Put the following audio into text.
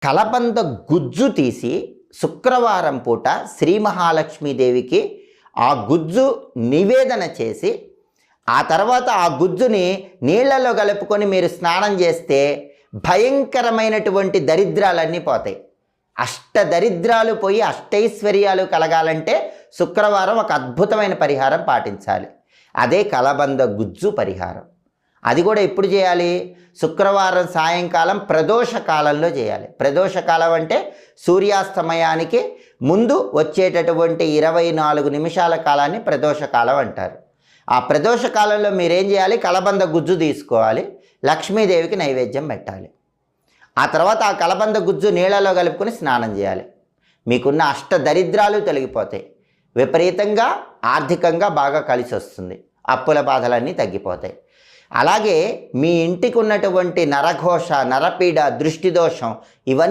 కలబంద గుజ్జు తీసి శుక్రవారం పూట శ్రీ మహాలక్ష్మీదేవికి ఆ గుజ్జు నివేదన చేసి ఆ తర్వాత ఆ గుజ్జుని నీళ్లలో కలుపుకొని మీరు స్నానం చేస్తే భయంకరమైనటువంటి దరిద్రాలన్నీ పోతాయి. అష్టదరిద్రాలు పోయి అష్టైశ్వర్యాలు కలగాలంటే శుక్రవారం ఒక అద్భుతమైన పరిహారం పాటించాలి. అదే కలబంద గుజ్జు పరిహారం. అది కూడా ఎప్పుడు చేయాలి? శుక్రవారం సాయంకాలం ప్రదోష కాలంలో చేయాలి. ప్రదోష కాలం అంటే సూర్యాస్తమయానికి ముందు వచ్చేటటువంటి 24 నిమిషాల కాలాన్ని ప్రదోష కాలం అంటారు. ఆ ప్రదోష కాలంలో మీరేం చేయాలి? కలబంద గుజ్జు తీసుకోవాలి, లక్ష్మీదేవికి నైవేద్యం పెట్టాలి. ఆ తర్వాత ఆ కలబంద గుజ్జు నీళ్ళలో కలుపుకొని స్నానం చేయాలి. మీకున్న అష్టదరిద్రాలు తొలగిపోతాయి. విపరీతంగా ఆర్థికంగా బాగా కలిసి వస్తుంది. అప్పుల బాధలన్నీ తగ్గిపోతాయి. అలాగే మీ ఇంటికి ఉన్నటువంటి నరఘోష, నరపీడ, దృష్టిదోషం ఇవన్నీ